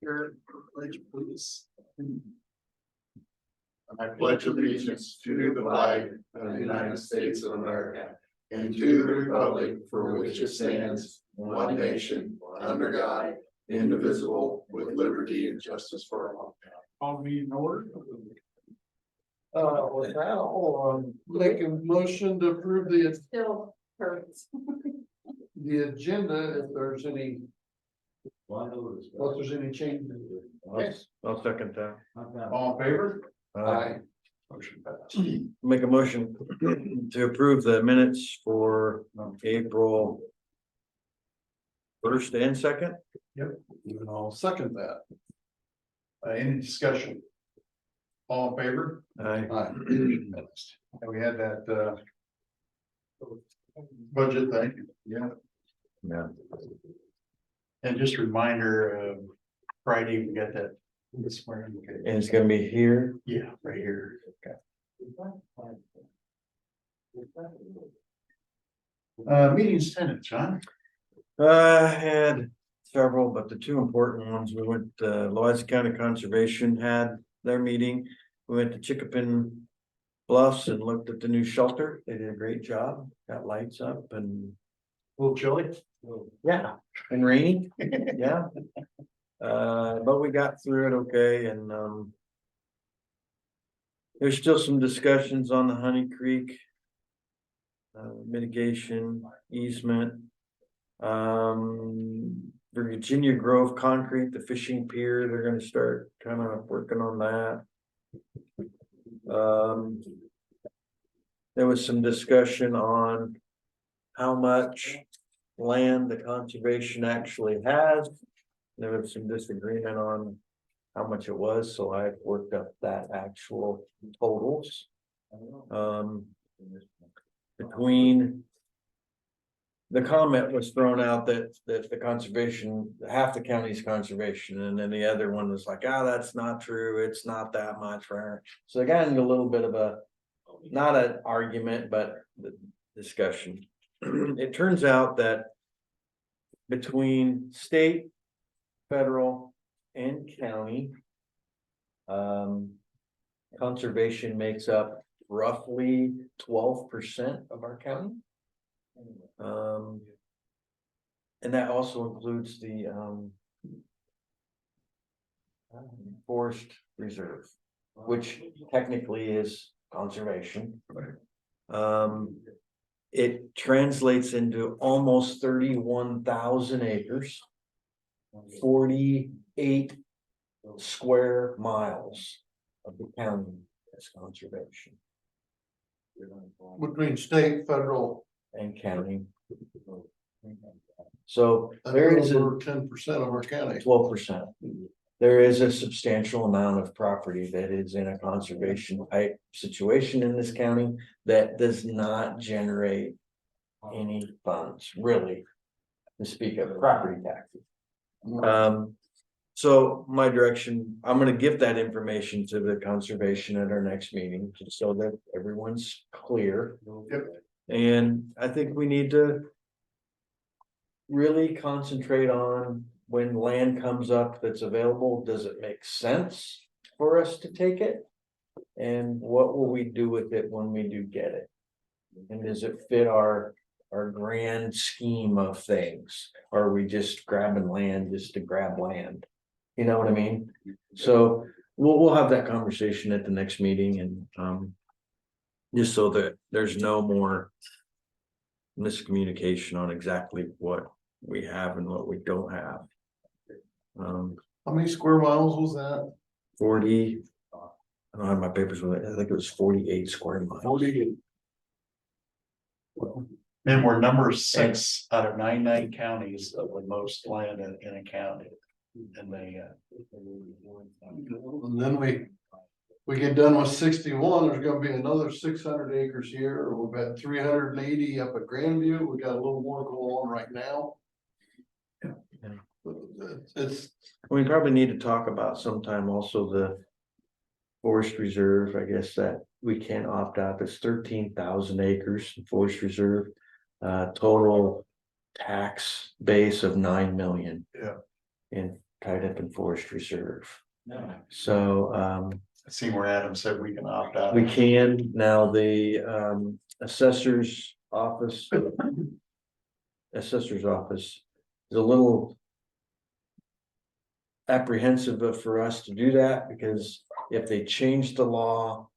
Pledge, please. I pledge allegiance to the flag of the United States of America and to the republic for which it stands, one nation, under God, indivisible, with liberty and justice for all. All meeting order. With that, I'll make a motion to approve Still hurts. the agenda if there's any. If there's any changes. I'll second that. All in favor? Aye. Motion passed. Make a motion to approve the minutes for April 1st and 2nd. And I'll second that. Any discussion? All in favor? Aye. Aye. And we had that budget thing. Yeah. Yeah. And just a reminder, Friday, we got that this morning. Okay. And it's gonna be here. Yeah, right here. Meetings attended, John. Had several, but the two important ones, we went, Louisa County Conservation had their meeting. We went to Chickapin Bluffs and looked at the new shelter. They did a great job, got lights up and. A little chilly. Yeah, and rainy, yeah. But we got through it okay, and there's still some discussions on the Honey Creek mitigation easement. Virginia Grove Concrete, the fishing pier, they're gonna start kind of working on that. There was some discussion on how much land the conservation actually has. There was some disagreement on how much it was, so I worked up that actual totals. Between the comment was thrown out that the conservation, half the county's conservation, and then the other one was like, that's not true, it's not that much, right? So they got into a little bit of a, not an argument, but the discussion. It turns out that between state, federal, and county, conservation makes up roughly 12% of our county. And that also includes the forest reserve, which technically is conservation. It translates into almost 31,000 acres, 48 square miles of the county as conservation. Between state, federal. And county. So there is over 10% of our county. 12%. There is a substantial amount of property that is in a conservation type situation in this county that does not generate any funds, really, to speak of property taxes. So my direction, I'm gonna give that information to the conservation at our next meeting, just so that everyone's clear. Yep. And I think we need to really concentrate on when land comes up that's available, does it make sense for us to take it? And what will we do with it when we do get it? And does it fit our grand scheme of things? Or are we just grabbing land just to grab land? You know what I mean? So we'll have that conversation at the next meeting, and just so that there's no more miscommunication on exactly what we have and what we don't have. How many square miles was that? 40, I don't have my papers with it, I think it was 48 square miles. 48. And we're number 6 out of 99 counties of the most land in a county. And they and then we get done with 61, there's gonna be another 600 acres here. We've got 380 up at Grandview. We got a little more going on right now. It's We probably need to talk about sometime also the forest reserve, I guess that we can opt out. It's 13,000 acres in forest reserve, total tax base of 9 million. Yeah. In tied up in forest reserve. So, See where Adam said we can opt out. we can, now the assessor's office. Assessor's office is a little apprehensive for us to do that, because if they change the law,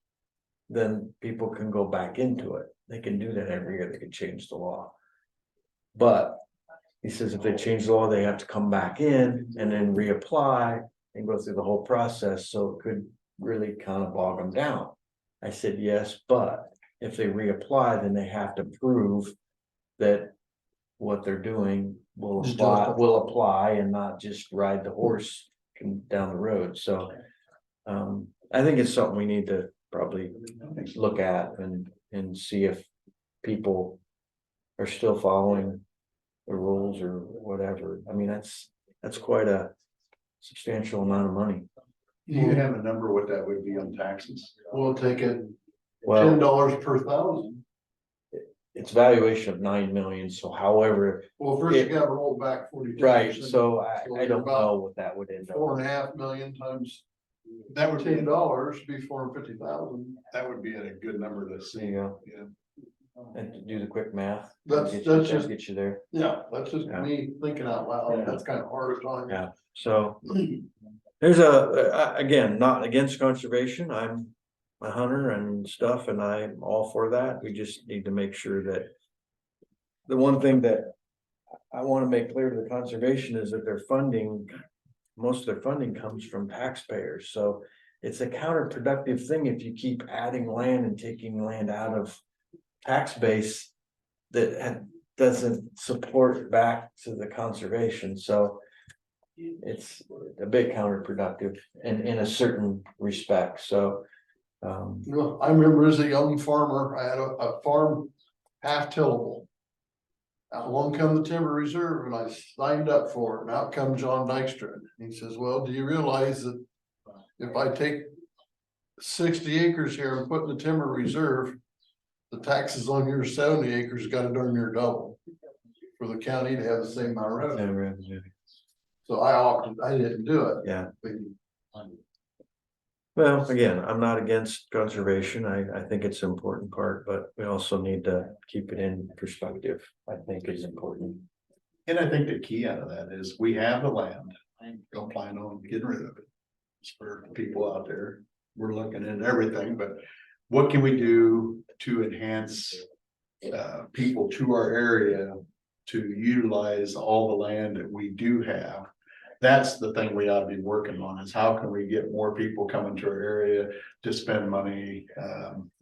then people can go back into it. They can do that every year, they can change the law. But he says if they change the law, they have to come back in and then reapply and go through the whole process, so it could really kind of bog them down. I said, yes, but if they reapply, then they have to prove that what they're doing will apply and not just ride the horse down the road, so. I think it's something we need to probably look at and see if people are still following the rules or whatever. I mean, that's quite a substantial amount of money. Do you have a number what that would be on taxes? We'll take it Well, $10 per thousand. it's valuation of 9 million, so however, Well, first you gotta roll back 42%. right, so So I don't about know what that would end up. 4.5 million times That would be, $10 be 450,000. that would be a good number to There see. you go. Yeah. And to do the quick math. That's that'll just- get you there. Yeah, that's just Yeah. me thinking out loud. Yeah. That's kind of hard on. Yeah, so there's again, not against conservation. I'm a hunter and stuff, and I'm all for that. We just need to make sure that. The one thing that I want to make clear to the conservation is that their funding, most of their funding comes from taxpayers, so. It's a counterproductive thing if you keep adding land and taking land out of tax base. That doesn't support back to the conservation, so. It's a bit counterproductive in a certain respect, so. You know, I remember as a young farmer, I had a farm half tillable. Along come the timber reserve and I signed up for it, and out come John Dykstra. He says, well, do you realize that if I take 60 acres here and put in the timber reserve, the taxes on your 70 acres gotta darn near double for the county to have the same amount of revenue. So I opted, I didn't do it. Yeah, But well, again, I'm not against conservation. I think it's an important part, but we also need to keep it in perspective. I think is important. And I think the key out of that is we have the land. Don't plan on getting rid of it. It's for people out there. We're looking at everything, but what can we do to enhance people to our area to utilize all the land that we do have? That's the thing we ought to be working on, is how can we get more people coming to our area to spend money?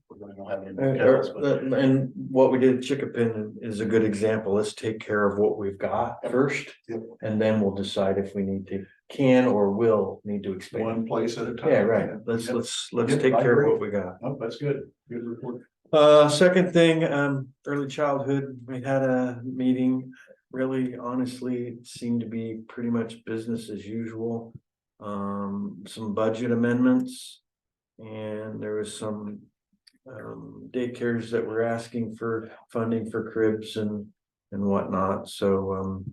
We don't have any else, but And what we did at Chickapin is a good example. Let's take care of what we've got first. Yep. And then we'll decide if we can or will need to expand. one place at a time. Yeah, right. Let's Yep, take I care of agree. what we got. Oh, that's good. Good report. Second thing, early childhood, we had a meeting. Really, honestly, it seemed to be pretty much business as usual. Some budget amendments. And there was some daycares that were asking for funding for cribs and whatnot, so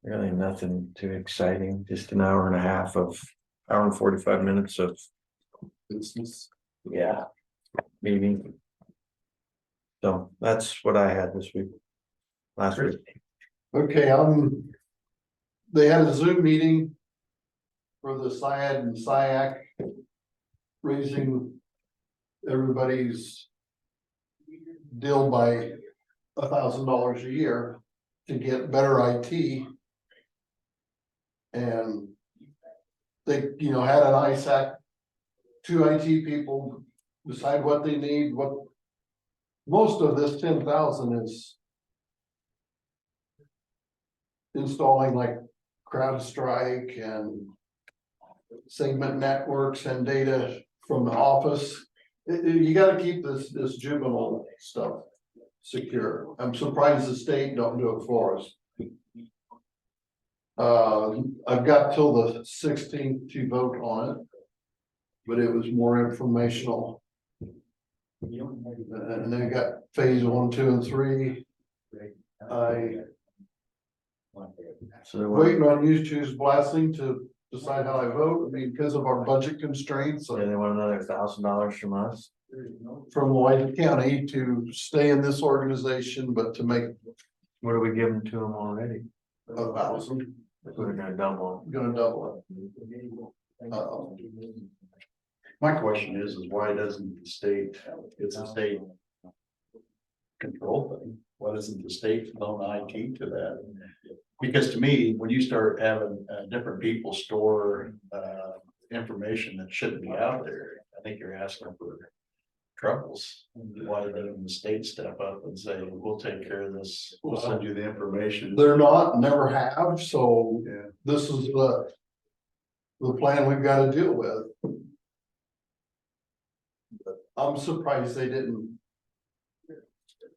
really nothing too exciting, just an hour and 45 minutes of business. Yeah, meeting. So that's what I had this week. Last week. okay, they had a Zoom meeting for the SIAD and SIAC, raising everybody's deal by $1,000 a year to get better IT. And they, had an ISAC, 2 IT people decide what they need, what. Most of this 10,000 is installing like CrowdStrike and segment networks and data from the office. You gotta keep this juvenile stuff secure. I'm surprised the state don't do it for us. I've got till the 16th to vote on it, but it was more informational. And then got phase 1, 2, and 3. So they want, waiting on you two's blessing to decide how I vote, I mean, because of our budget constraints. yeah, they want another $1,000 from us. From White County to stay in this organization, but to make What are we giving to them already? 1,000, We're gonna double. gonna double it. My question is why doesn't the state, it's a state control thing, why doesn't the state loan IT to that? Because to me, when you start having different people store information that shouldn't be out there, I think you're asking for troubles. Why doesn't the state step up and say, we'll take care of this, we'll send you the information? They're not, never have, so Yeah. this is the plan we've got to deal with. But I'm surprised they didn't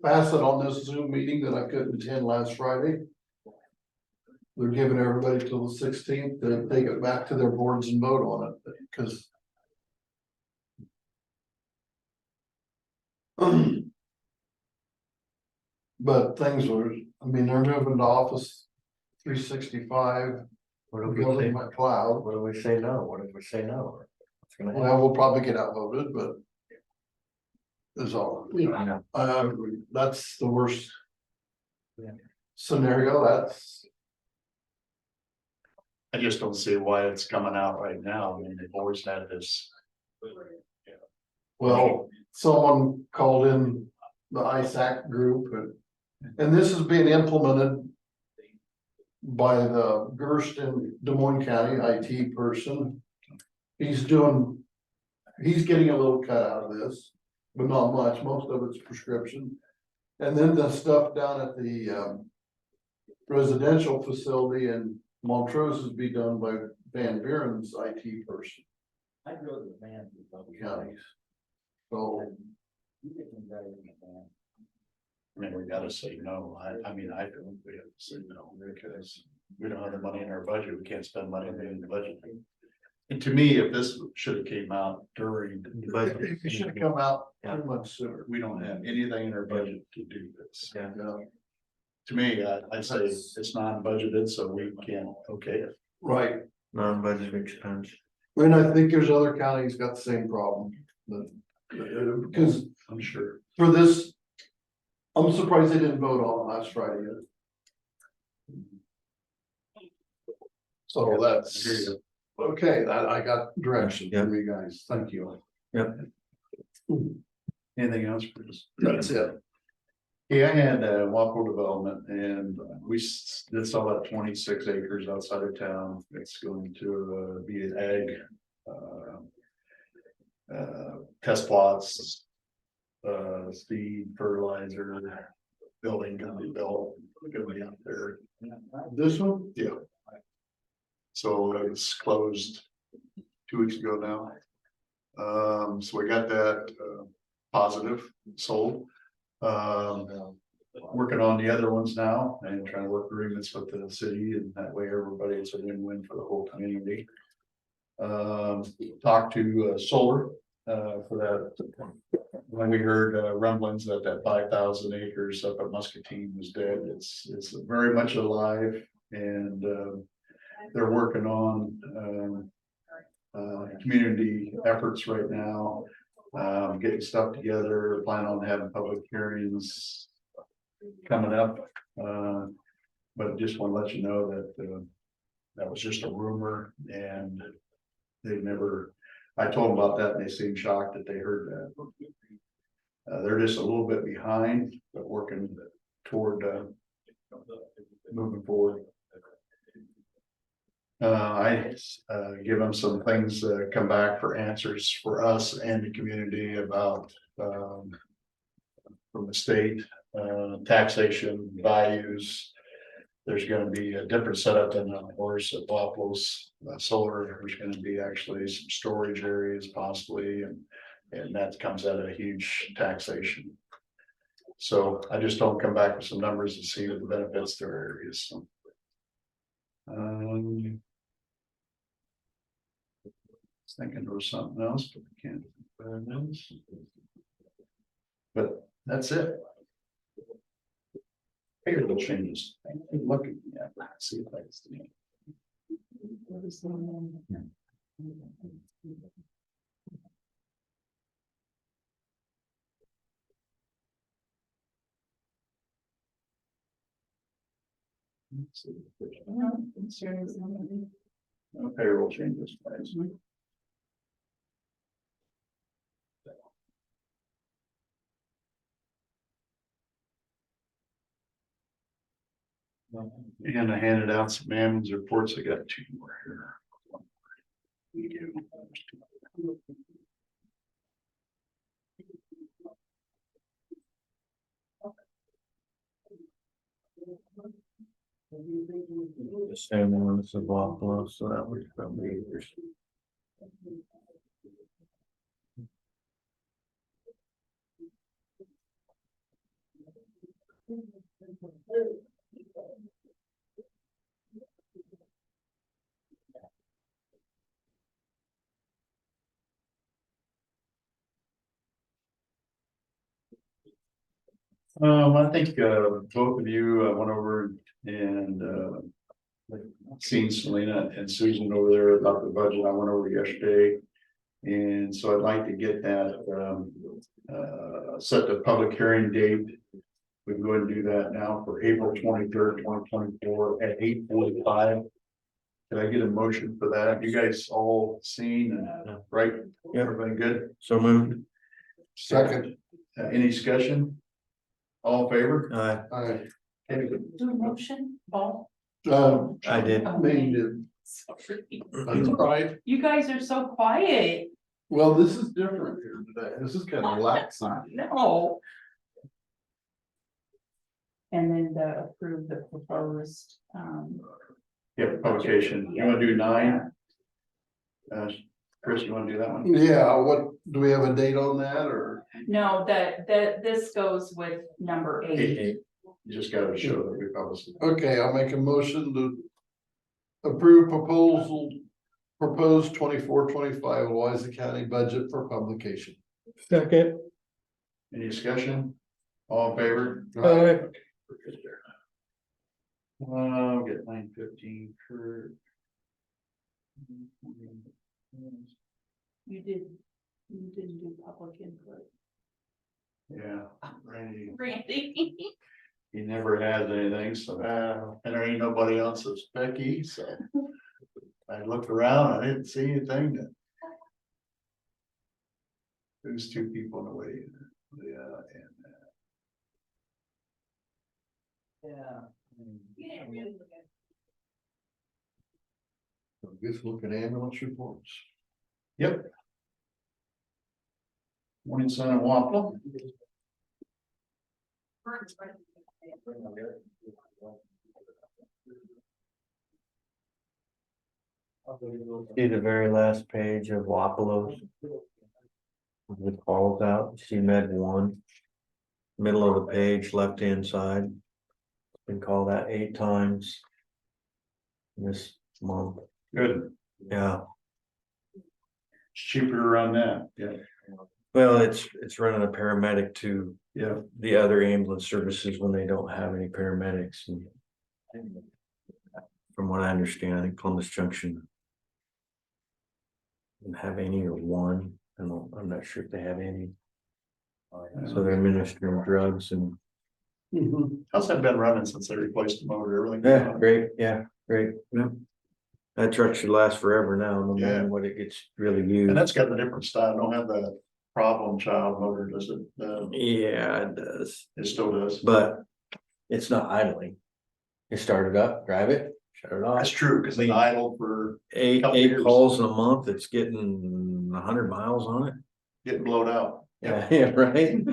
pass it on this Zoom meeting that I couldn't attend last Friday. They're giving everybody till the 16th to take it back to their boards and vote on it, because but things were, I mean, they're moving to Office 365, What if we say, government cloud. what if we say no? What if we say no? What's gonna happen? Well, we'll probably get outvoted, but is all, you know, Yeah. that's the worst Yeah. scenario. That's, I just don't see why it's coming out right now. I mean, they've always had this. well, someone called in the ISAC group and this is being implemented by the Gerst in Des Moines County IT person. He's getting a little cut out of this, but not much. Most of it's prescription. And then the stuff down at the residential facility in Montrose is be done by Van Buren's IT person. I'd go to the band. Counties. So, I mean, we gotta say no. I mean, I think we have to say no because we don't have the money in our budget. We can't spend money in the budget. And to me, if this should have came out during the budget, it should have come out Yeah. 2 months sooner. we don't have anything in our budget to do this. Yeah. Yeah. To me, I'd say it's non-budgeted, so we can't, okay. Right. Non-budget expense. And I think there's other counties got the same problem, but, because I'm sure. for this, I'm surprised they didn't vote on it last Friday. So I hear that's, you. okay, I got direction from you guys, thank you. Yep. Anything else for this? That's it. Yeah, I had Waco Development and we did sell that 26 acres outside of town. It's going to be an ag. Test plots. Seed, fertilizer, building gonna be built, gonna be out there. This one? Yeah. So it was closed 2 weeks ago now. So we got that positive sold. Working on the other ones now and trying to work agreements with the city and that way everybody is a win-win for the whole community. Talked to solar for that. When we heard rumblings that 5,000 acres up at Muscatine was dead, it's very much alive and they're working on community efforts right now. Getting stuff together, plan on having public hearings coming up. But just want to let you know that that was just a rumor and they never, I told them about that and they seemed shocked that they heard that. They're just a little bit behind, but working toward moving forward. I give them some things come back for answers for us and the community about from the state, taxation values. There's going to be a different setup than ours at Waffles Solar. There's going to be actually some storage areas possibly, and that comes out of a huge taxation. So I just don't come back with some numbers to see the benefits to our areas. So. Thinking there was something else, but I can't. But that's it. Payroll changes. Looking, yeah, see if that's the name. Let's see. Payroll changes. Guys. And I handed out some admin's reports. I got 2 more here. The same one as the Buffalo, so that was probably yours. I think both of you went over and seen Selena and Susan over there about the budget. I went over yesterday. And so I'd like to get that set the public hearing date. We can go ahead and do that now for April 23rd, 2024 at 8:45. Can I get a motion for that? You guys all seen, right? Yeah. Everybody good? So moved. Second, Any discussion? All in favor? I, Do a motion, Paul? I did. They did. Sorry. That's all right. You guys are so quiet. Well, this is different here today. This is kind of relaxing. No. And then approve the proposed, Yep, publication. You wanna do 9? Chris, you wanna do that one? Yeah, what, do we have a date on that or? no, that this goes with number 8. You just gotta show that we published it. Okay, I'll make a motion to approve proposed 24-25 Louisa County budget for publication. Second. Any discussion? All in favor? Aye. We're good there. We'll get 9:15 for. You didn't do public input. Yeah, Randy, Randy. he never has anything, so, and there ain't nobody else that's Becky, so. I looked around, I didn't see anything that. There's 2 people in the way, yeah, and. Just look at ambulance reports. Yep. Morning sun and Wampler. See the very last page of Wapalos. With calls out, see med 1. Middle of the page, left hand side. Been called out 8 times. This month, Good, yeah, it's cheaper to run that, yeah, well, it's running a paramedic to yeah. the other ambulance services when they don't have any paramedics and. From what I understand, I think Columbus Junction. Didn't have any or 1, I'm not sure if they have any. So they're administering drugs and, How's that been running since they replaced the motor, everything? yeah, great, yeah, great, yeah. That truck should last forever now, no Yeah. matter what it gets really And used. that's got a different style, don't have the problem child motor, does it? Yeah, it does, It still does. but it's not idling. You start it up, drive it, shut it off. That's true, because they idle for Eight couple years. calls in a month, it's getting 100 miles on it. getting blowed out. Yeah, yeah, right.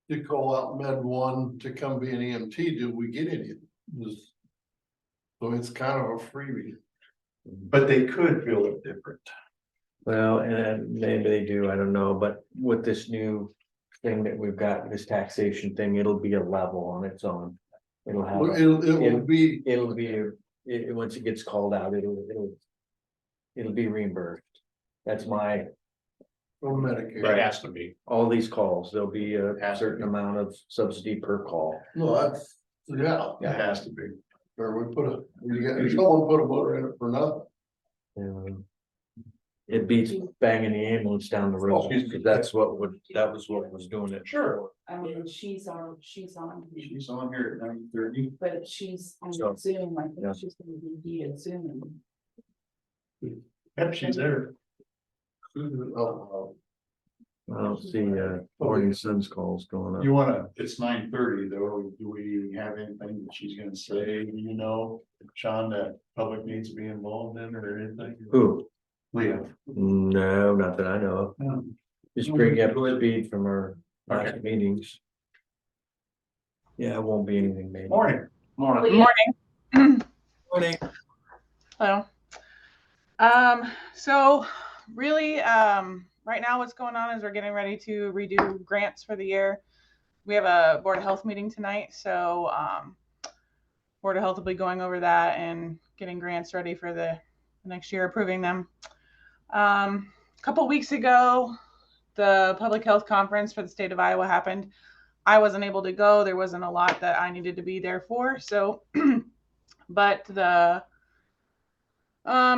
You call out med 1 to come be an EMT, do we get any? So it's kind of a freebie. But they could feel it different. Well, and maybe they do, I don't know, but with this new thing that we've got, this taxation thing, it'll be a level on its own. It'll have, It will be, once it gets called out, it'll be reimbursed. That's my, From It Medicare. has to be. all these calls, there'll be a Has to certain be. amount of subsidy per call. No, that's, yeah, It has to be. or we put a, someone put a motor in it for nothing. And it beats banging the ambulance down the road, because that was what was doing it. Sure. I mean, she's on, She's on here at 9:30. but she's on So, Zoom, I yeah. think she's gonna be via Zoom. Yep, she's there. Oh, I don't see, morning sun's calls going up. You wanna, it's 9:30 though, do we have anything that she's gonna say, Sean, that public needs to be involved in or anything? Who? Leah. No, not that I know of. Just bring you up to speed from our last meetings. Yeah, it won't be anything major. Morning. Leah, Morning. Hello. So really, right now what's going on is we're getting ready to redo grants for the year. We have a Board of Health meeting tonight, so Board of Health will be going over that and getting grants ready for the next year, approving them. A couple weeks ago, the public health conference for the state of Iowa happened. I wasn't able to go. There wasn't a lot that I needed to be there for. So, but the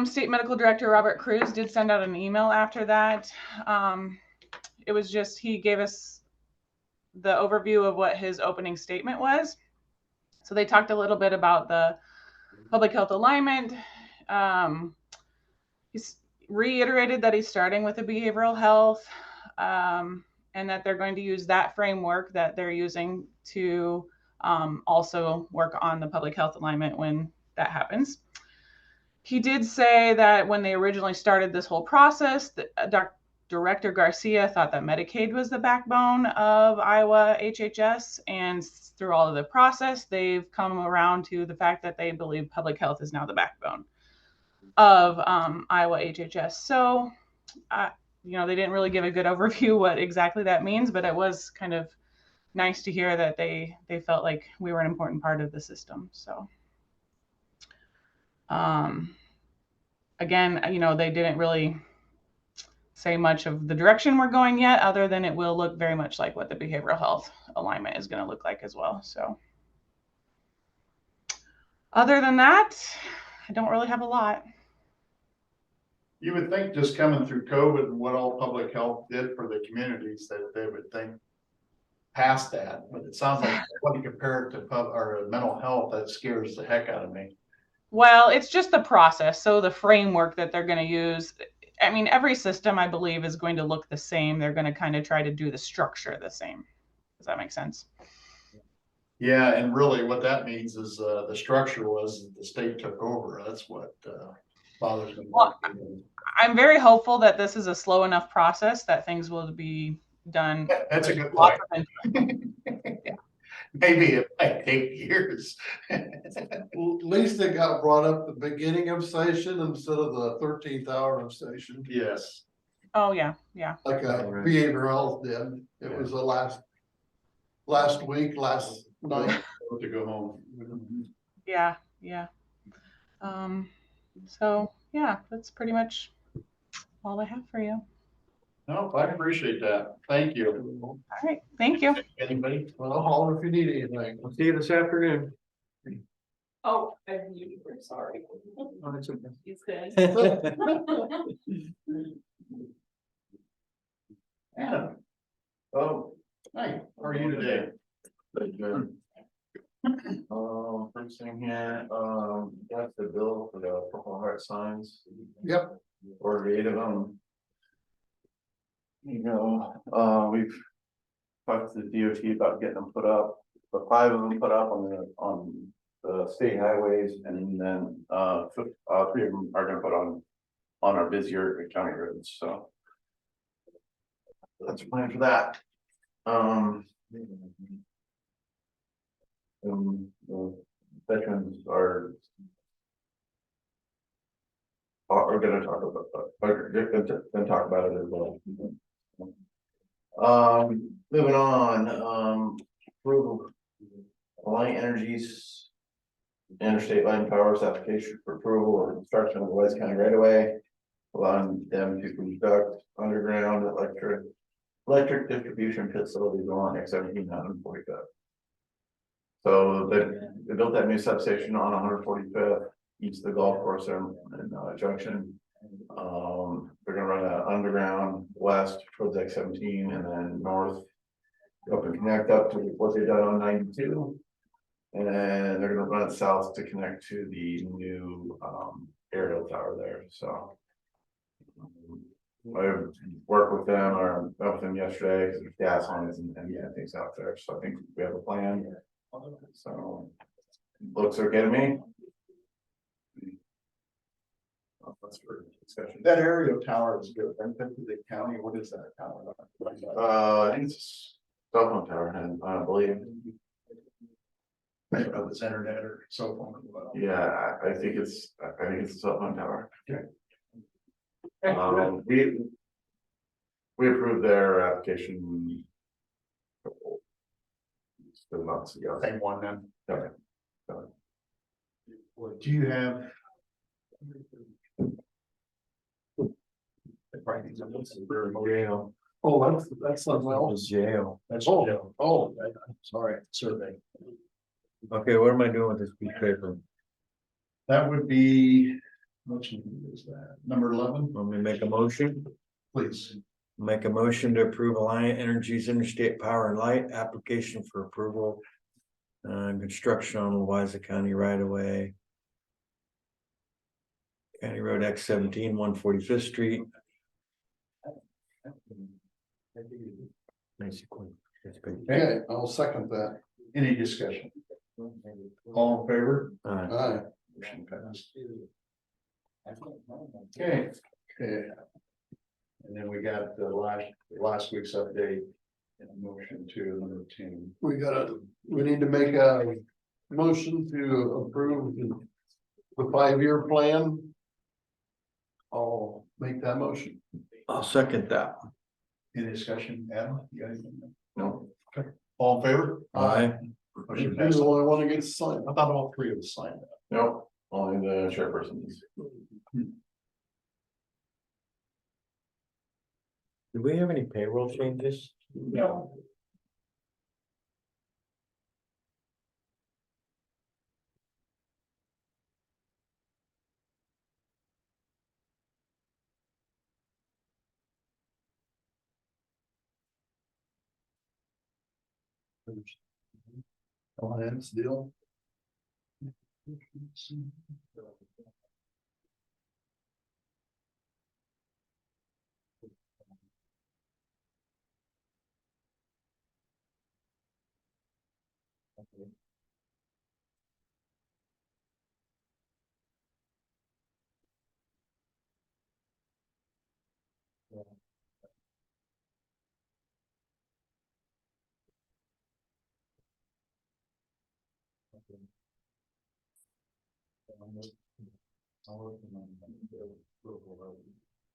state medical director, Robert Cruz, did send out an email after that. It was just, he gave us the overview of what his opening statement was. So they talked a little bit about the public health alignment. He's reiterated that he's starting with the behavioral health, and that they're going to use that framework that they're using to also work on the public health alignment when that happens. He did say that when they originally started this whole process, Director Garcia thought that Medicaid was the backbone of Iowa HHS, and through all of the process, they've come around to the fact that they believe public health is now the backbone of Iowa HHS. So, they didn't really give a good overview what exactly that means, but it was kind of nice to hear that they felt like we were an important part of the system. So, again, they didn't really say much of the direction we're going yet, other than it will look very much like what the behavioral health alignment is going to look like as well. So, other than that, I don't really have a lot. You would think just coming through COVID and what all public health did for the communities that they would think past that, but it sounds like when you compare it to mental health, that scares the heck out of me. Well, it's just the process. So the framework that they're going to use, I mean, every system, I believe, is going to look the same. They're going to kind of try to do the structure the same. Does that make sense? Yeah, and really what that means is the structure was that the state took over. That's what bothers me. Well, I'm very hopeful that this is a slow enough process that things will be done. That's a good point. Maybe it might take years. At least it got brought up the beginning of session instead of the 13th hour of session, Yes. Oh yeah, yeah. like behavioral health did. It was the last week, last night. To go home. Yeah, yeah. So yeah, that's pretty much all I have for you. No, I appreciate that. Thank you. All right, thank you. Anybody? Well, holler if you need anything. I'll see you this afternoon. oh, you were sorry. Oh, it's okay. He's good. Adam. Oh, hi, how are you today? Good. First thing here, that's the bill for the Purple Heart signs. Yep. Ordered 8 of them. We've talked to the DOT about getting them put up, but 5 of them put up on the state highways, and then 3 of them are gonna put on our busier county roads, so. That's the plan for that. The veterans are gonna talk about it as well. Moving on, approval Alliant Energy's interstate line powers application for approval or construction of the West County right away. allowing them to conduct underground electric distribution facilities along X-17 145th. So they built that new substation on 145th, east of the golf course there in Junction. They're gonna run an underground west towards X-17 and then north up and connect up to what they've done on 92. And then they're gonna run it south to connect to the new aerial tower there, so. I worked with them or met with them yesterday because there's gas lines and things out there, so I think we have a plan. So looks okay to me. That's for discussion. That aerial tower is good. I'm thinking the county, what is that tower? I think it's a cell phone tower, and I believe. I don't know if it's internet or cell phone. Yeah, I think it's a cell phone tower. Okay. We approved their application. Couple months ago. Same one then. Okay. Do you have? Jail. Oh, that's something else. Jail. That's Sorry. survey. Okay, what am I doing with this piece of paper? That would be, which one is that? Number 11, Want me to make a motion? please. Make a motion to approve Alliant Energy's Interstate Power and Light application for approval. Construction on Louisa County right of way. County Road X-17, 145th Street. Basically, it's good. Okay, I'll second that. Any discussion? All in favor? Aye. Motion passed. Okay. Okay, And then we got the last week's update and a motion to number 10. we need to make a motion to approve the 5-year plan. I'll make that motion. I'll second that. Any discussion, Adam? You got anything? No. Okay. All in favor? Aye. Motion You're passed. the only one that gets signed. I thought all three of us signed that. Nope, only the chairpersons. Do we have any payroll changes? No. Alliance deal.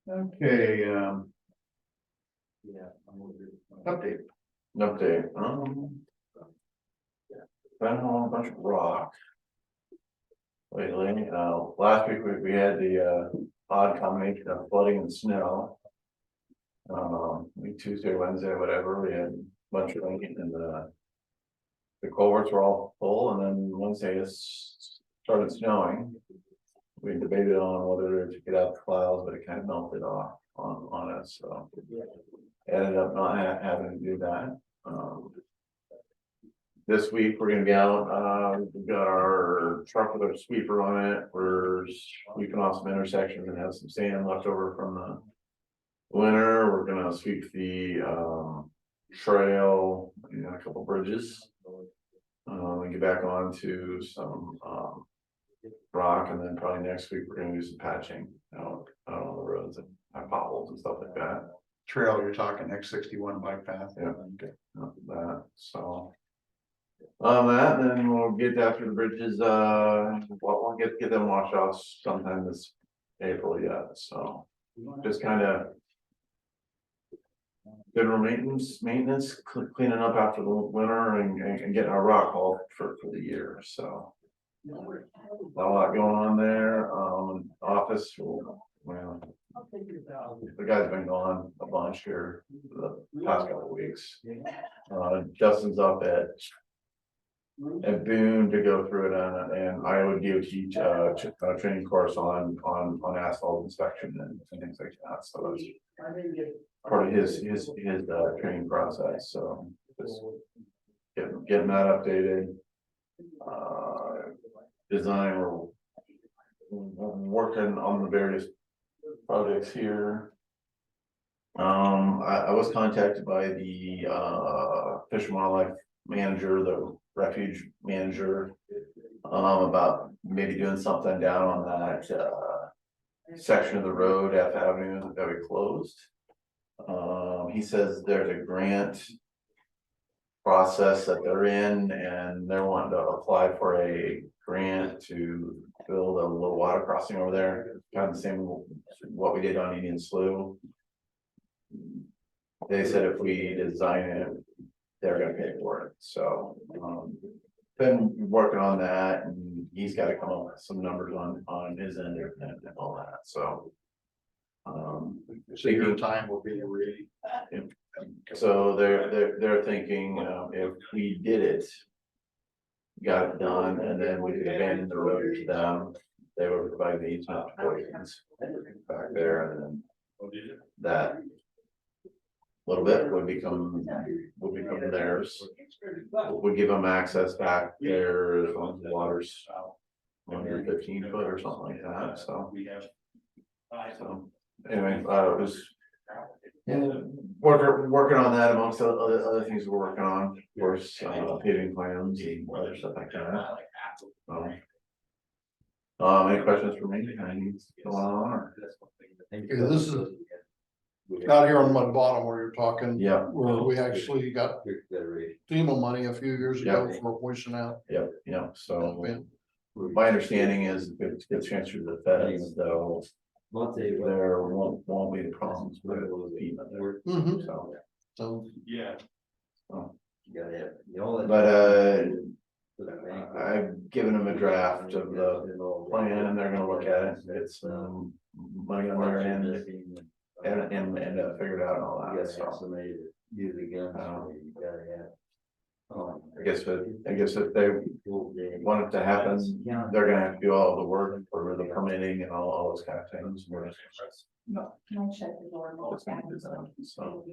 Okay, update. Update, been hauling a bunch of rock. Lately, last week we had the odd combination of flooding and snow. Tuesday, Wednesday, whatever, we had a bunch of rain and the culverts were all full, and then Wednesday it started snowing. We debated on whether to get out the clouds, but it kind of melted off on us, so. Ended up not having to do that. This week, we're gonna be out, we've got our truck with a sweeper on it, we're sweeping off some intersections and have some sand left over from the winter. We're gonna sweep the trail, a couple bridges. And get back onto some rock, and then probably next week we're gonna do some patching out on the roads and have potholes and stuff like that. Trail, you're talking X61 bike path. Yeah. Okay. That, so. That, then we'll get after the bridges, we'll get them washed off sometime this April yet, so. Just kind of. General maintenance, cleaning up after the winter and getting our rock hauled for the year, so. Not a lot going on there, office, well, The guy's been gone a bunch here the past couple of weeks. Justin's up at Boone to go through it and Iowa DOT training course on asphalt inspection and things like that. So that's part of his training process. So just getting that updated. Design, we're working on the various projects here. I was contacted by the Fish and Wildlife manager, the refuge manager, about maybe doing something down on that section of the road, F Avenue, that we closed. He says there's a grant process that they're in, and they're wanting to apply for a grant to build a little water crossing over there, kind of the same what we did on Indian Slough. They said if we design it, they're gonna pay for it. So been working on that, and he's got to come up with some numbers on his end and all that. So So your time will be ready. so they're thinking if we did it, got it done, and then we could abandon the road to them, they would provide the easement back there, and then that little bit would become theirs. Would give them access back there as long as the water's under 15 foot or something like that. So anyway, it was working on that amongst other things we're working on, of course, paving plans and other stuff like that. Any questions for me? Anything going on? Or? Okay, this is out here on mud bottom where you're talking. Yeah. Where we actually got FEMA money a few years ago for pushing out. Yeah. So my understanding is if it gets transferred to the feds, though, there won't be problems with FEMA. Mhm. So yeah. But I've given them a draft of the plan, and they're gonna look at it. It's money on their end and figure it out and all that. So I guess if they want it to happen, they're gonna have to do all the work for the permitting and all those kind of things. No, can I shut the door? So,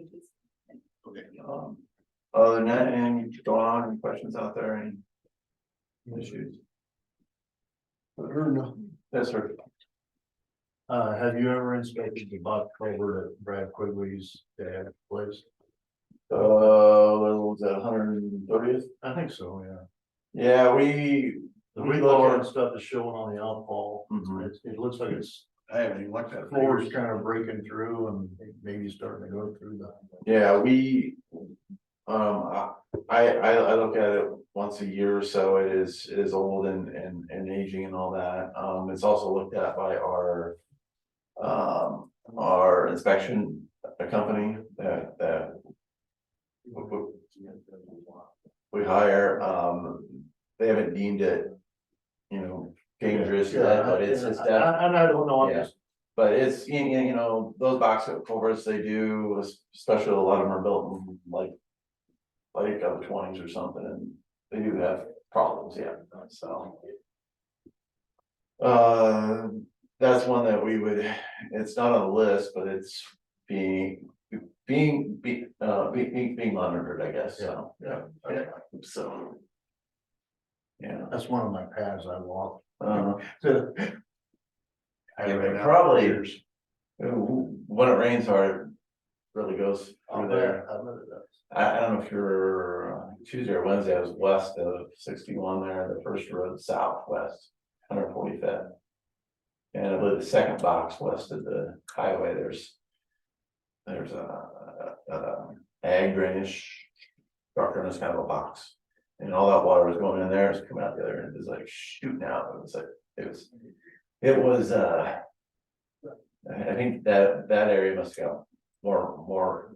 other than that, any going on, any questions out there, any issues? Yes, sir. Have you ever inspected the box culvert at Brad Quigley's dad's place? Was that 130th? I think so, yeah. Yeah, we The reload and stuff is showing on the outfall. Mhm. It looks like it's, I haven't even looked at it. floor's kind of breaking through and maybe starting to go through the. Yeah, I look at it once a year or so. It is old and aging and all that. It's also looked at by our inspection company that we hire. They haven't deemed it, dangerous yet, but it's definitely. I don't know, I'm Yeah. just, But it's, those box culverts they do, especially a lot of them are built in like of the 20s or something, and they do have problems, yeah, so. That's one that we would, it's not on the list, but it's being monitored, I guess, so, yeah, so. Yeah. that's one of my paths I walk. Probably, when it rains hard, it really goes through there. I don't know if you're Tuesday or Wednesday, I was west of 61 there, the first road southwest, 145th. And I believe the second box west of the highway, there's a ag drainage structure, and it's kind of a box. And all that water was going in there, it's coming out the other end, it was like shooting out. It was I think that area must have got more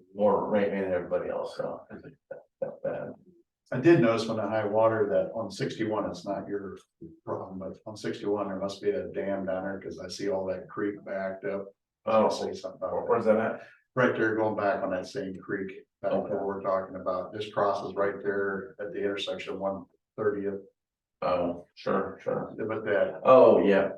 rain than everybody else, so that bad. I did notice when the high water that on 61, it's not your problem, but on 61, there must be a dam down there, because I see all that creek backed up. Oh, Say something about where's that at? Right there, going back on that same creek, that's Okay. what we're talking about, this crosses right there at the intersection of 130th, Oh, sure. but that, Oh, yeah.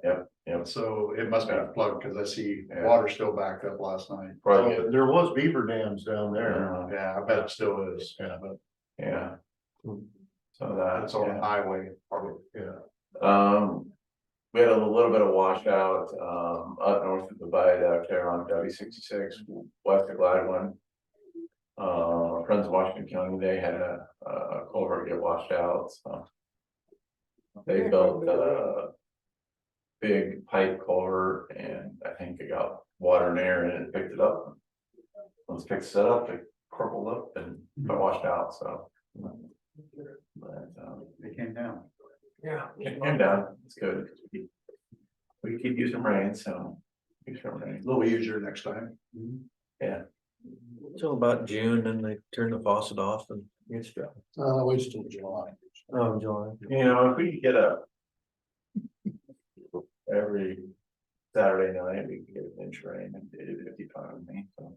so it must be plugged, cause I see Yeah. water still backed up last night. Probably, So there was beaver dams down there. yeah, Yeah, I bet it still is, yeah, but yeah. So that, it's on the yeah. highway, probably, yeah. We had a little bit of washout, up north of the viaduct there on W66, west of Gladwin. Friends of Washington County, they had a culvert get washed out, so. They built a big pipe culvert and I think it got water in there and it picked it up. Once it picks it up, it crumpled up and got washed out, so. But, They came down. yeah, it came down, it's good. We keep using rain, so. Use some rain. A little easier next time. Yeah, Till about June and they turn the faucet off and it's dry. Wait till July. Oh, July. you know, if we could get a. Every Saturday night, we could get an inch rain and they did 55 with me, so.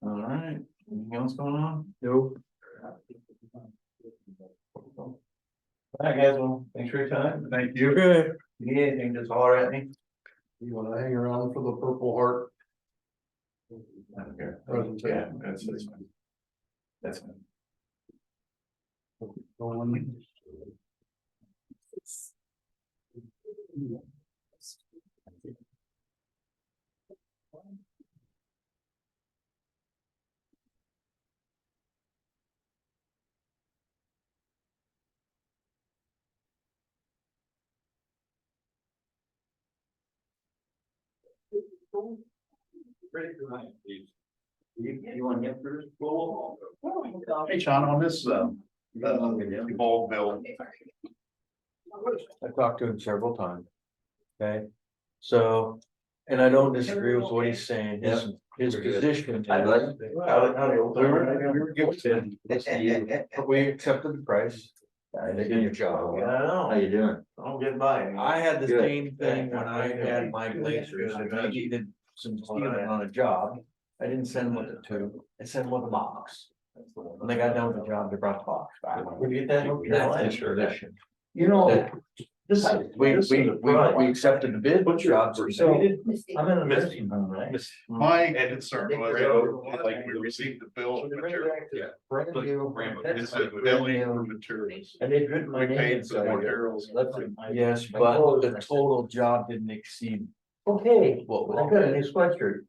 All right, anything else going on? Nope. All right, guys, well, thanks for your time. Thank you. Okay. If you need anything, just holler at me. You wanna hang around for the Purple Heart? I don't care. Presentation. Yeah, that's fine. That's fine. You want him first? Hey, Sean, on this, bulb bill, I talked to him several times. Okay, so, and I don't disagree with what he's saying, his position. I like it. We were gifted, we accepted the price. And they did your job. How you doing? I'm getting by. I had the Good. same thing when I had my glaciers, and I needed some sealing on a job. I didn't send them with the tube, I sent them with a box. When they got done with the job, they brought the box back. Where'd you get that? That's his position. You know, this is. We accepted the bid, but jobs were completed. I'm in a nursing home, right? my concern was, like, we received the bill of material. It's a billing for materials. And they put my We name paid for inside. materials. Yes, but the total job didn't exceed Okay, what I got a new sweatshirt.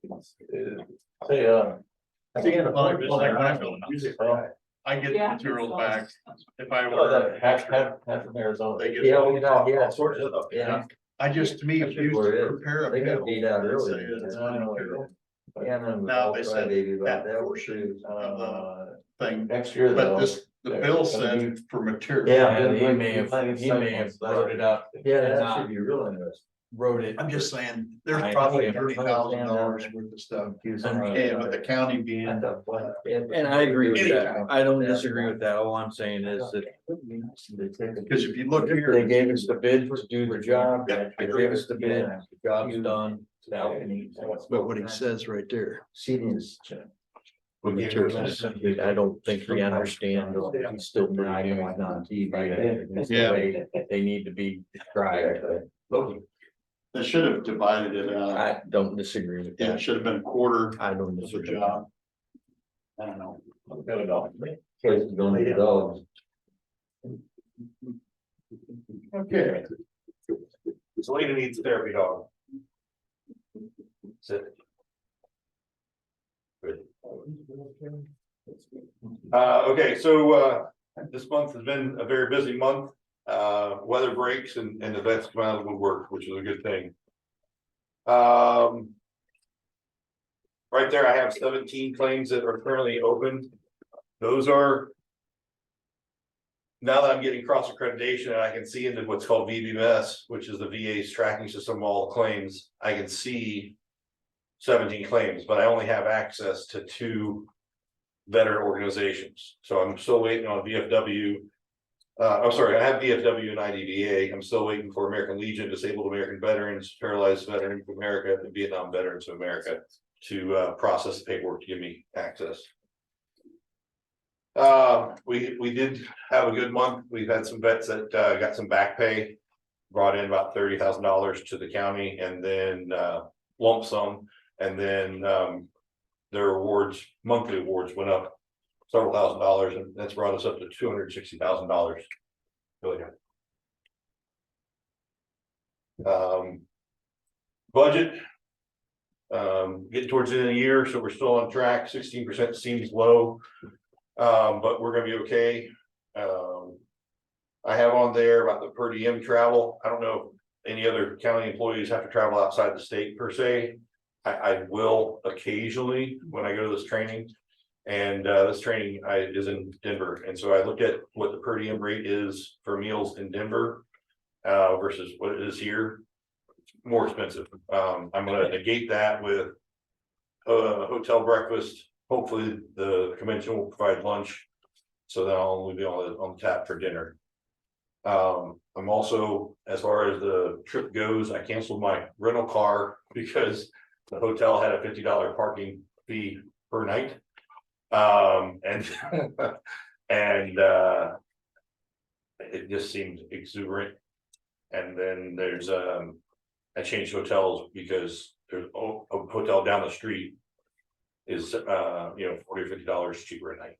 Say, I think it's like this, like when I fill it out. I get the Yeah. materials back, if I Oh, order that half extra, from Arizona. they get. Yeah, we got, yeah, sorts of stuff, Yeah. I just, to me, if you Where it is. prepare a They got bill. beat out that early. says material, Yeah, and I'm Now all they cry said baby about that that. portion of the thing, Next year but though. this, the they're bill gonna said use- for material. Yeah. he may have wrote it up. Yeah, and that not should be real interesting. Wrote it. I'm just saying, there's I- probably I- $30,000 worth of stuff. And with the county being, And I agree with that, I don't disagree with that, all I'm saying is that because if you look they here, gave us the bid to do the job, Yeah, they gave us the bid, the job's done. but what he says right there. Seedings. Materials, I don't think he understands, he's still pretty new, he's not on TV. It's the way They need to be described, they should have divided it out. I don't disagree with It that, should have been a quarter I don't of the disagree. job. I don't know. Got it all. Place is going to the dogs. Okay. Selena needs a therapy dog. Sit. Good. Okay, so this month has been a very busy month. Weather breaks and events come out of the woodwork, which is a good thing. Right there, I have 17 claims that are currently open. Those are. Now that I'm getting cross accreditation and I can see into what's called VBMS, which is the VA's tracking system of all the claims, I can see 17 claims, but I only have access to 2 veteran organizations. So I'm still waiting on VFW I'm sorry, I have VFW and IDVA. I'm still waiting for American Legion, Disabled American Veterans, Paralyzed Veterans of America, and Vietnam Veterans of America to process the paperwork to give me access. We did have a good month. We've had some vets that got some back pay, brought in about $30,000 to the county, and then lump sum, and then their awards, monthly awards went up several $1,000s, and that's brought us up to $260,000. Really good. Budget. Getting towards the end of the year, so we're still on track. 16% seems low, but we're gonna be okay. I have on there about the per diem travel. I don't know if any other county employees have to travel outside the state per se. I will occasionally when I go to this training. And this training is in Denver, and so I looked at what the per diem rate is for meals in Denver versus what it is here. It's more expensive. I'm gonna negate that with hotel breakfast. Hopefully the convention will provide lunch, so that I'll only be on tap for dinner. I'm also, as far as the trip goes, I canceled my rental car because the hotel had a $50 parking fee per night. And it just seemed exuberant. And then there's I changed hotels because there's a hotel down the street is $40 or $50 cheaper at night,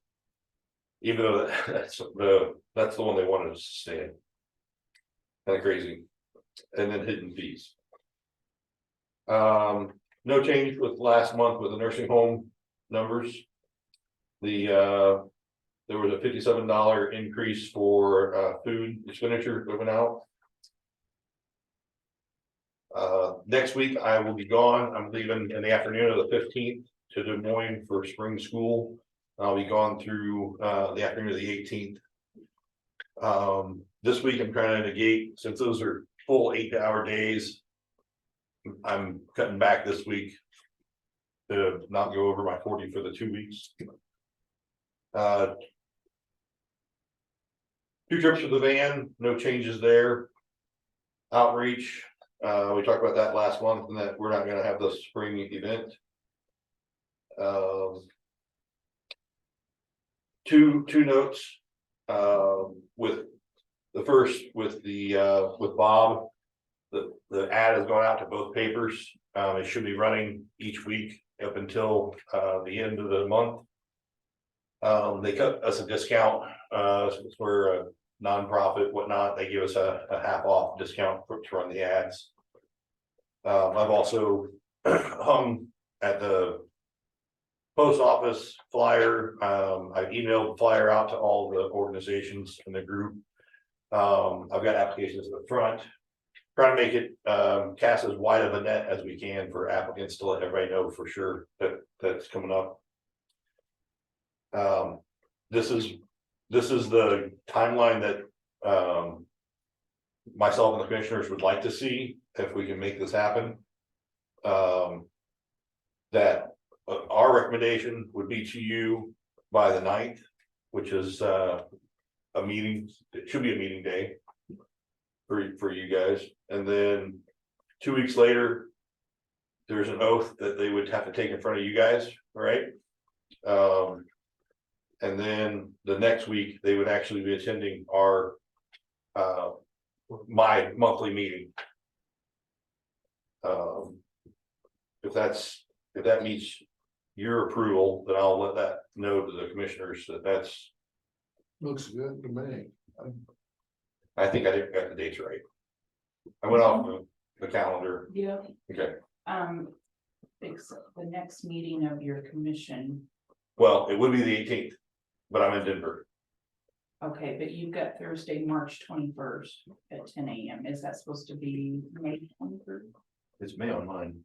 even though that's the one they wanted us to stay in. Kind of crazy. And then hidden fees. No change with last month with the nursing home numbers. There was a $57 increase for food expenditure that went out. Next week I will be gone. I'm leaving in the afternoon of the 15th to Des Moines for spring school. I'll be gone through the afternoon of the 18th. This week I'm trying to negate, since those are full 8-hour days, I'm cutting back this week to not go over my 40 for the 2 weeks. 2 trips with the van, no changes there. Outreach, we talked about that last month, and that we're not going to have the spring event. Two notes. With the first, with Bob, the ad has gone out to both papers. It should be running each week up until the end of the month. They cut us a discount, since we're a nonprofit, whatnot. They give us a half off discount to run the ads. I've also hung at the post office flyer. I've emailed the flyer out to all the organizations in the group. I've got applications at the front, trying to make it cast as wide of a net as we can for applicants to let everybody know for sure that that's coming up. This is the timeline that myself and the commissioners would like to see if we can make this happen. That our recommendation would be to you by the 9th, which is a meeting. It should be a meeting day for you guys, and then 2 weeks later, there's an oath that they would have to take in front of you guys, right? And then the next week, they would actually be attending our my monthly meeting. If that meets your approval, then I'll let that know to the commissioners that that's. Looks good to me. I think I got the dates right. I went off the calendar. Yeah. Okay. It's the next meeting of your commission. Well, it would be the 18th, but I'm in Denver. Okay, but you've got Thursday, March 21st at 10 a.m. Is that supposed to be May 23rd? It's May on mine.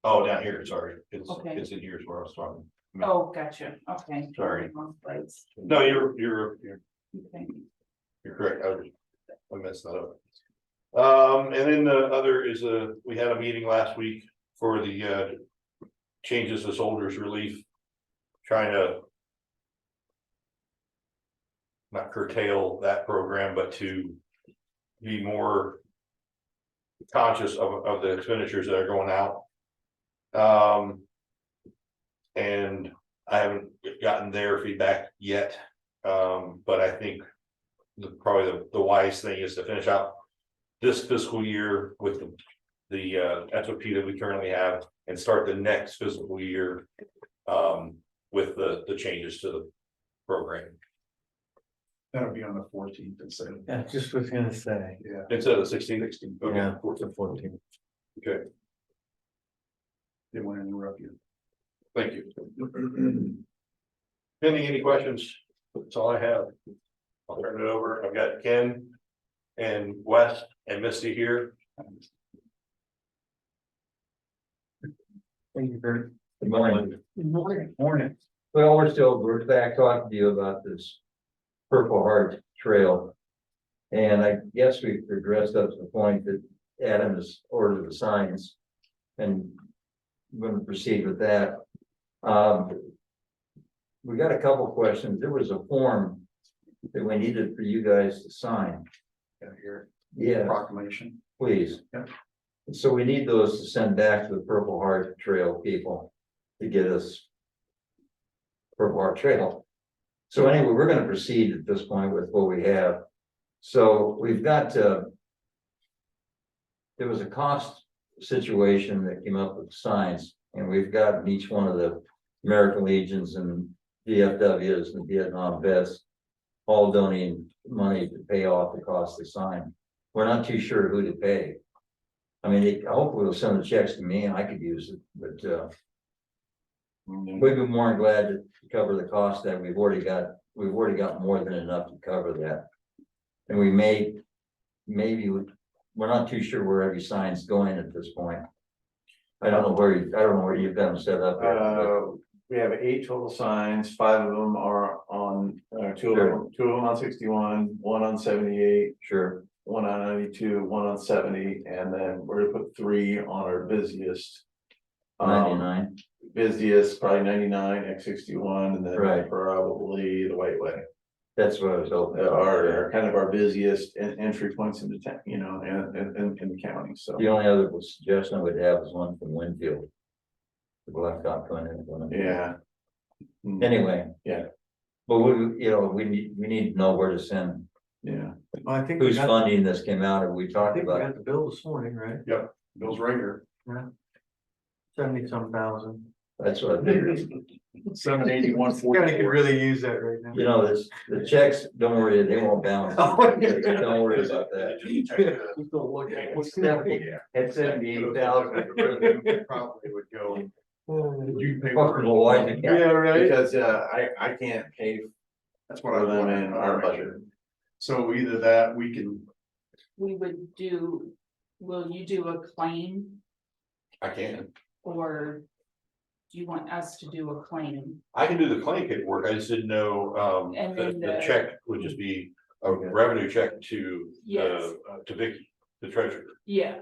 Oh, down here, sorry. Okay. It's in here is where I was talking. Oh, gotcha. Okay. Sorry. Right. No, you're Okay. correct. I messed that up. And then the other is we had a meeting last week for the changes to soldiers relief, trying to not curtail that program, but to be more conscious of the expenditures that are going out. And I haven't gotten their feedback yet, but I think probably the wise thing is to finish out this fiscal year with the SOP that we currently have and start the next fiscal year with the changes to the program. That'll be on the 14th instead of. Yeah, just was gonna say. Yeah. Instead of the 16. Okay. Yeah, 14. Okay, Didn't want to interrupt you. thank you. Pending any questions? That's all I have. I'll turn it over. I've got Ken and Wes and Misty here. Thank you, Kurt. Good morning. Morning. Well, we're back talking to you about this Purple Heart Trail. And I guess we've progressed up to the point that Adam has ordered the signs. And we're going to proceed with that. We got a couple of questions. There was a form that we needed for you guys to sign. Here, Yeah, proclamation. please. Yep. So we need those to send back to the Purple Heart Trail people to get us Purple Heart Trail. So anyway, we're gonna proceed at this point with what we have. So we've got, there was a cost situation that came up with signs, and we've got each one of the American Legions and VFWs and Vietnam vets all donating money to pay off the cost of the sign. We're not too sure who to pay. I mean, hopefully they'll send the checks to me and I could use it, but we'd be more than glad to cover the cost that we've already got more than enough to cover that. And we maybe we're not too sure where every sign's going at this point. I don't know where you've got them set up. We have 8 total signs, 5 of them are on, two of them on 61, 1 on 78, Sure. 1 on 92, 1 on 70, and then we're gonna put 3 on our busiest. 99. Busiest, probably 99, X61, and then Right. probably the White Way. That's what I was hoping. Are kind of our busiest entry points into town, you know, in the county, so. The only other suggestion I would have is one from Winfield. The blacktop going in. Yeah. Anyway. Yeah. But we need to know where to send. Yeah. Well, I think Who's funding this came out, and we I talked think we about got the bill this morning, right? Yep, Bill's right here. 70-some thousand. that's what I figured. 781. County could really use that right now. You know, the checks, don't worry, they won't bounce. Don't worry about that. At 78,000. Probably would go. You pay for Hawaii. Yeah, right. Because I can't pay That's for them in our budget. So either that, we can, We would do, will you do a claim I can. or do you want us to do a claim? I can do the claim paperwork. I just didn't know, And the then check would just be a revenue check to, Yes. to Vicky, the treasurer. Yeah,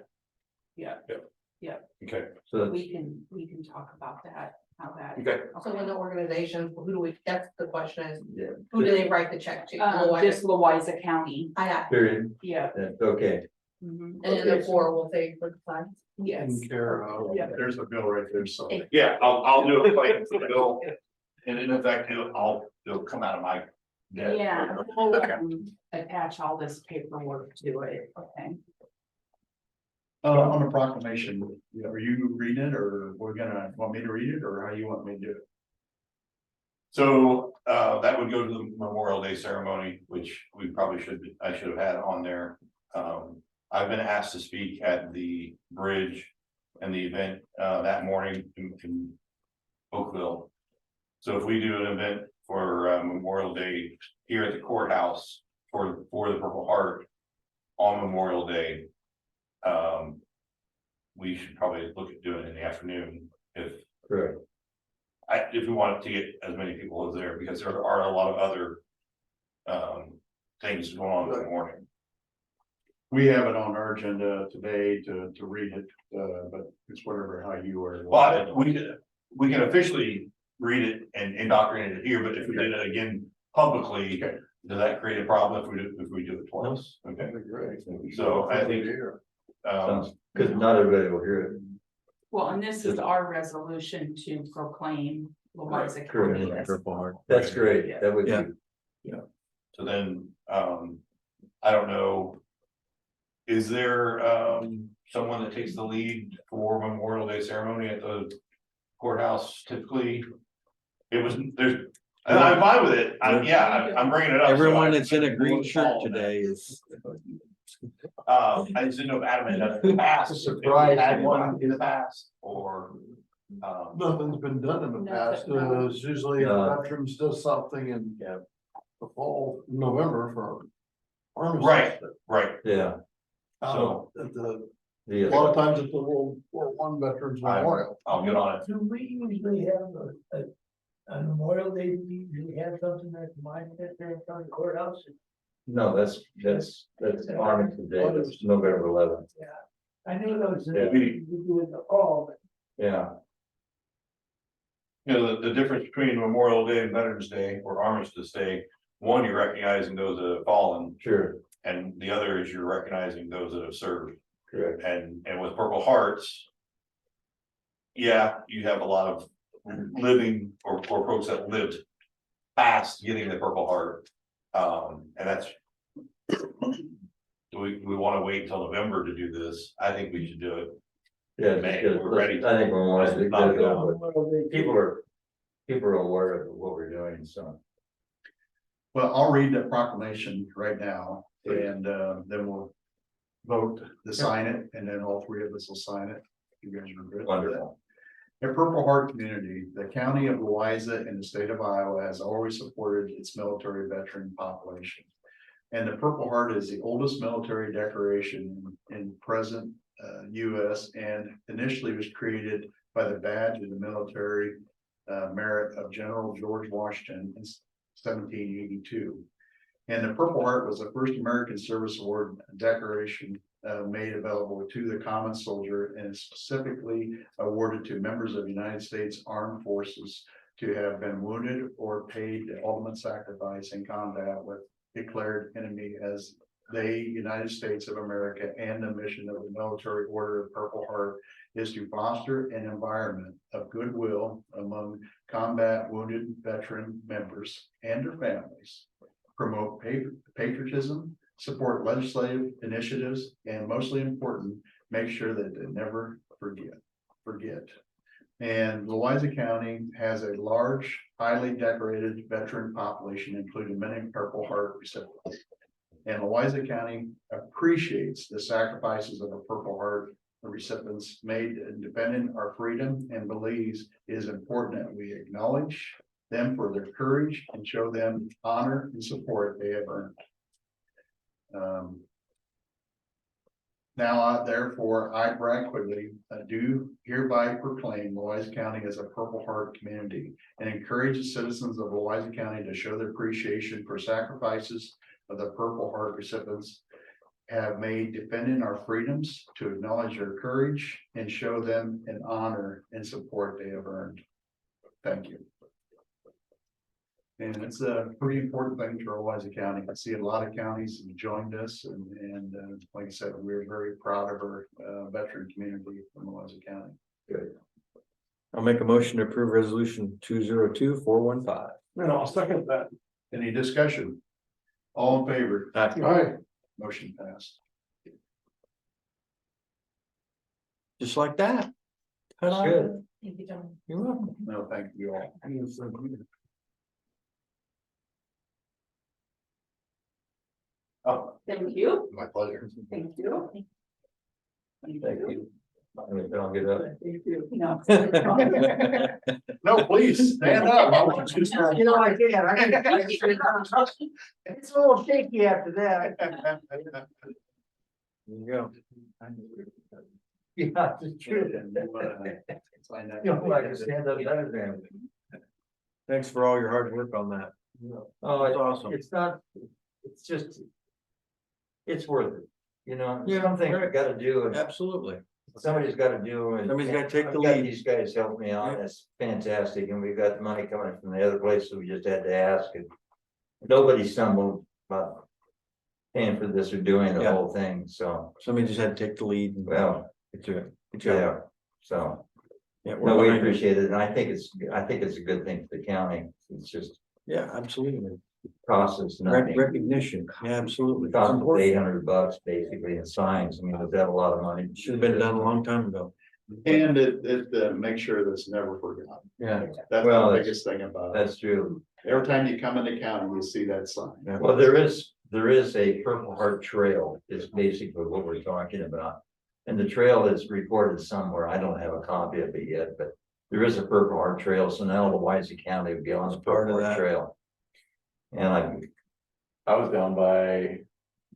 Okay, So we can talk about that, how that. okay. So in the organization, who do we, that's the question is, yeah, who do they write the check to? Just Louisa County, I got, period. yeah. That's okay. Mhm. and then the 4 will say for the funds. Yes, care of, Yeah. there's the bill right there, so. Yeah, I'll do a claim for the bill. And in effect, it'll come out of my. debt. yeah, we'll attach all this paperwork to it, okay? On the proclamation, are you reading it or want me to read it or how you want me to do it? So, that would go to the Memorial Day ceremony, which I should have had on there. I've been asked to speak at the bridge and the event, that morning in Oakville. So if we do an event for, Memorial Day here at the courthouse for the Purple Heart on Memorial Day, we should probably look at doing it in the afternoon if Correct. if we wanted to get as many people as there, because there are a lot of other things going on in the morning. We have it on our agenda today to read it, but it's whatever, how you are. Well, we can officially read it and indoctrinate it here, but if we did it again publicly, Does that create a problem if we do it twice? Okay, That'd be great. so I think, Sounds, cause not everybody will hear it. Well, and this is our resolution to proclaim Louisa County as. That's great, that would be. Yeah. so then, I don't know. Is there, someone that takes the lead for Memorial Day ceremony at the courthouse typically? It was, there's, and I'm fine with it, I'm bringing it up. so Everyone I- that's in a green shirt All of that. today is. I just didn't know if Adam had done it in the past, if we had one in the past, or. Nothing's been done in the past, it's usually veterans does something in the fall, November for. armistice. Right, Yeah, So, at a the, lot of times it's the World War One Veterans Memorial. I'll get on it. Do we usually have a Memorial Day, do we have something that might fit there in front of the courthouse? no, that's Arlington Day, that's November 11th, I knew those, Yeah. we do in the fall, but yeah. You know, the difference between Memorial Day and Veterans Day or Armistice Day, one, you're recognizing those that have fallen, Sure, and the other is you're recognizing those that have served. correct. And with Purple Hearts. Yeah, you have a lot of living or folks that lived past getting the Purple Heart. And that's. Do we wanna wait until November to do this? I think we should do it. Yeah, May, because we're ready. I think we're Let's knock it out. people are aware of what we're doing, so. Well, I'll read the proclamation right now and then we'll vote to sign it and then all three of us will sign it. You guys are good. Wonderful. In Purple Heart community, the county of Louisa and the state of Iowa has always supported its military veteran population. And the Purple Heart is the oldest military decoration in present US and initially was created by the badge of the military merit of General George Washington in 1782. And the Purple Heart was the first American Service Award decoration made available to the common soldier and is specifically awarded to members of the United States Armed Forces to have been wounded or paid the ultimate sacrifice in combat with declared enemy as they, United States of America, and the mission of the Military Order of Purple Heart is to foster an environment of goodwill among combat wounded veteran members and their families, promote patriotism, support legislative initiatives, and mostly important, make sure that they never forget. And Louisa County has a large, highly decorated veteran population, including many Purple Heart recipients. And Louisa County appreciates the sacrifices of the Purple Heart recipients made in defending our freedom and believes it is important that we acknowledge them for their courage and show them honor and support they have earned. Now, therefore, I, Brad Quigley, do hereby proclaim Louisa County as a Purple Heart community and encourage the citizens of Louisa County to show their appreciation for sacrifices of the Purple Heart recipients have made defending our freedoms, to acknowledge their courage and show them an honor and support they have earned. Thank you. And it's a pretty important thing for Louisa County. I see a lot of counties have joined us and like I said, we're very proud of our veteran community from Louisa County. Good. I'll make a motion to approve resolution 202415. And I'll second that. Any discussion? All in favor? Aye. Motion passed. Just like that. Ta-da. Good. Thank you, John. You're welcome. No, thank you all. Oh, Thank you. my pleasure. Thank you. Thank you. I mean, don't get up. Thank you. No. No, please, stand up. I want you to stand. You know, I can't. It's a little shaky after that. There you go. Yeah, it's true. Sign that. You know, I can stand up better than. Thanks for all your hard work on that. Oh, That's awesome. It's not, it's just. It's worth it, you know, Yeah, something I right. gotta do and Absolutely. somebody's gotta do and. Somebody's gotta take the I've got lead. These guys help me out, Yeah. it's fantastic, and we've got the money coming from the other places, we just had to ask and. nobody stumbled about paying for this or doing the Yeah. whole thing, so, Somebody just had to take the lead. well, Good job. yeah, so. Yeah, we're No, we behind you. appreciate it, and I think it's a good thing for the county, it's just Yeah, absolutely. costs us nothing. Recognition, yeah, absolutely. It costs us $800 basically in signs, I mean, is that a lot of money? Should have been done a long time ago. And make sure that's never forgotten. Yeah. That's Well, the biggest thing about it. That's true. Every time you come into county, you see that sign. Well, there is a Purple Heart Trail is basically what we're talking about. And the trail is recorded somewhere. I don't have a copy of it yet, but there is a Purple Heart Trail, so now Louisa County would be on the Part of Purple Heart that. Trail. And I was down by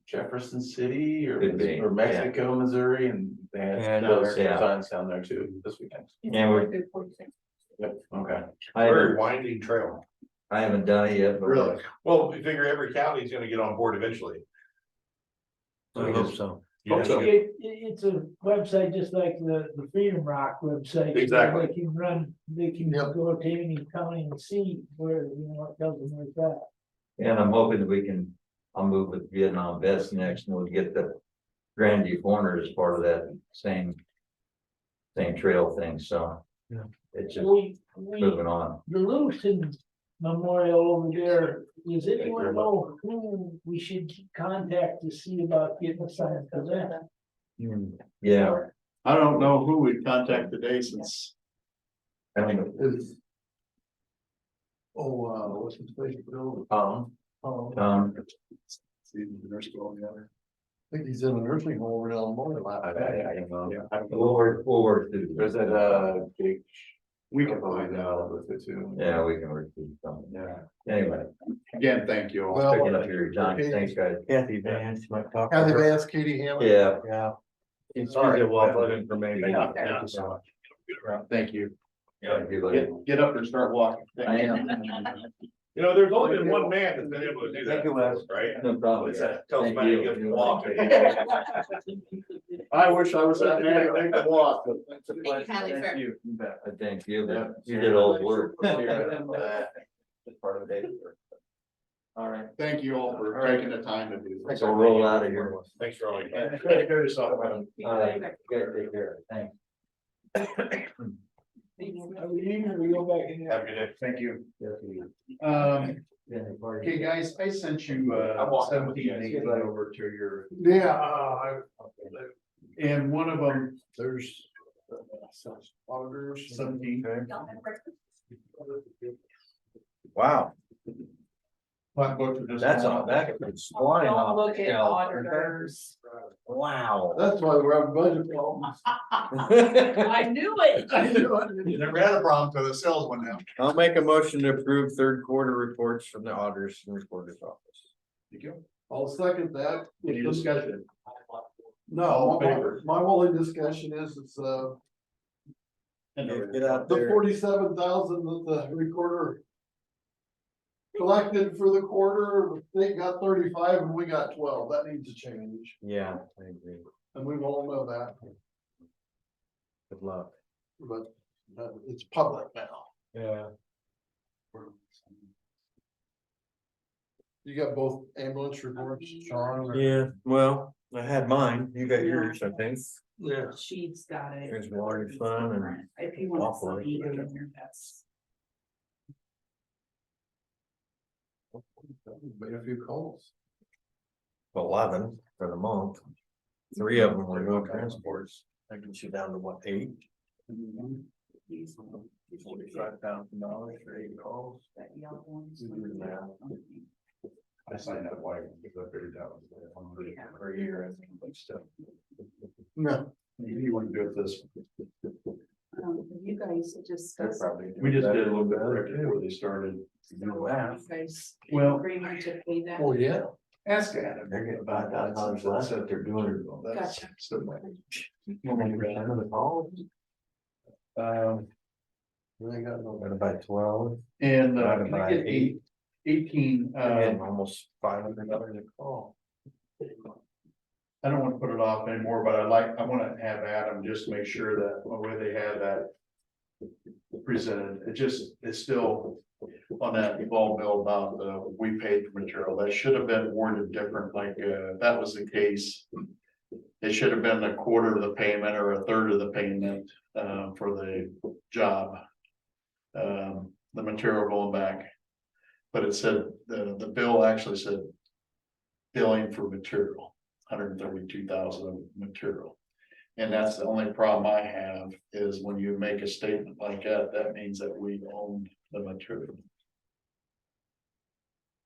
Jefferson City Could be, or Mexico, Missouri, and they And, had yeah. signs down there too this weekend. and we're, Yep, okay. Very winding trail. I haven't done it yet, but. Really? Well, we figure every county's gonna get on board eventually. I hope so. You know, It's a website just like the Freedom Rock website. Exactly. They can Yep. go to any county and see where, it tells them where it's at. And I'm hoping that I'll move with Vietnam Vets next, and we'll get the Grandview Corner as part of that same trail thing, so. Yeah. It's just We, moving on. the Lewiston Memorial over there, does anyone know who we should contact to see about getting a sign for that? Yeah, I don't know who we'd contact today since. I think Is. Oh, what's his face, Bill? See the nurse going together. I think he's in a nursing home over down Moore. I don't know. Yeah, I don't know. we'll work through. There's that, Jake. We can find out with it too. Yeah, we can work through something. Yeah. Anyway, Again, thank you all. Well, picking up your time. Thanks, guys. Kathy Vance, might talk. to Kathy her. Vance, Katie Hammond. Yeah, Yeah. It's All right. a wealth of information. Yeah, thank you so much. Thank you. thank you, buddy. Get up and start walking. I am. You know, there's only been one man that's been able to do that, Thank you, Wes. right? No problem. Tell Thank somebody you. to give them a walk. I wish I was that man to make them walk. but- Thank you kindly, sir. You bet. Thank you, Yeah. but you did all the work. Just part of the day. All right, thank you all for taking the time to do this. So we'll roll out of here. Thanks for all your time. Take care of yourself, man. All right, you guys take care. Thanks. Are we leaving or we go back in? Have a good day. Thank you. Yeah, Okay, guys, I sent you, I'm walking. 17 and 18 over to your, Yeah, and one of them, there's. Auditors. 17. Wow, Black book for just. that's all, that is flying Don't off. look the at shelf. auditors. Wow. That's why we're having budget problems. I knew it. You never had a problem till the sales went down. I'll make a motion to approve third quarter reports from the auditors and recorder's office. Thank you. I'll second that. Any discussion? No, All in favor? my only discussion is, it's, Get out the there. 47,000 that the recorder. Collected for the quarter, they got 35 and we got 12, that needs to change, Yeah, I agree. and we all know that, Good luck. but it's public now. Yeah. You got both ambulance reports, Sean? or- Yeah, well, I had mine, you got yours, I think. Yeah. She's got it. Here's water fund and If you want awful. some either in there, that's. Made a few calls. 11 for the month. 3 of them were no transports. I can shoot down to what, 8? $45,000 for 8 calls. That yellow one's- You do the math. I signed up why, because I figured that was. Per year, I think, but still. No. You want to do it this. You guys just. They're probably. We just doing did a better little bit than right that, before they started. too. Do that. You guys. Well- Agreement to pay that. Oh, yeah. Ask Adam. They're getting $5,000 less if they're doing it. Gotcha. Still. 20% of the calls. They got no. Divided by 12. And, Divided can I by get 18, They're getting almost $500 a call. I don't want to put it off anymore, but I want to have Adam just make sure that the way they have that presented, it's still, a on that evolved bill about, we paid for material, that should have been worded different, like, if that was the case. It should have been a quarter of the payment or a third of the payment, for the job. The material going back. But it said, the bill actually said. Billing for material, 132,000 of material. And that's the only problem I have is when you make a statement like that, that means that we own the material.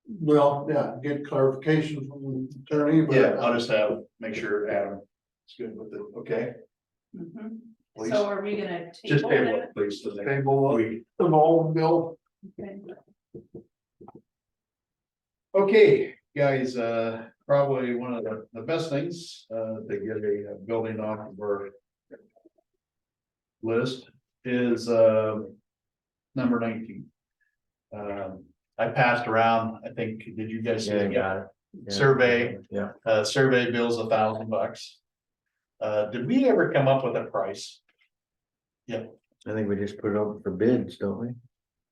Well, yeah, get clarification from the attorney. Yeah, I'll just make sure Adam is good with it, okay? Mhm. Please. So are we gonna Just table table it? it, please. Table the whole bill. Okay. Okay, guys, probably one of the best things, to get a building off of our list is, number 19. I passed around, I think, did you guys see Yeah, it? got it. Yeah. Survey, Yeah, survey bill's $1,000. Did we ever come up with a price? I think we just put it over for bids, don't we?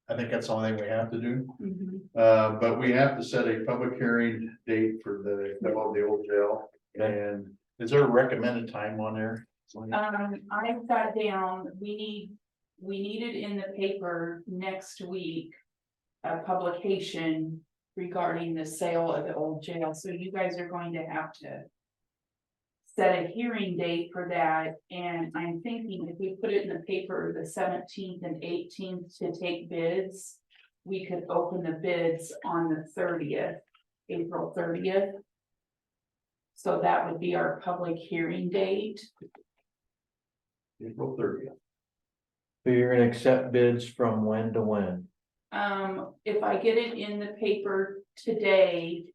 I think that's the only thing we have to do. Mhm. But we have to set a public hearing date for the old jail. And is there a recommended time on there? I've got down, we need it in the paper next week. A publication regarding the sale of the old jail, so you guys are going to have to. Set a hearing date for that, and I'm thinking if we put it in the paper the 17th and 18th to take bids. We could open the bids on the 30th, April 30th. So that would be our public hearing date. April 30th. So you're gonna accept bids from when to when? If I get it in the paper today.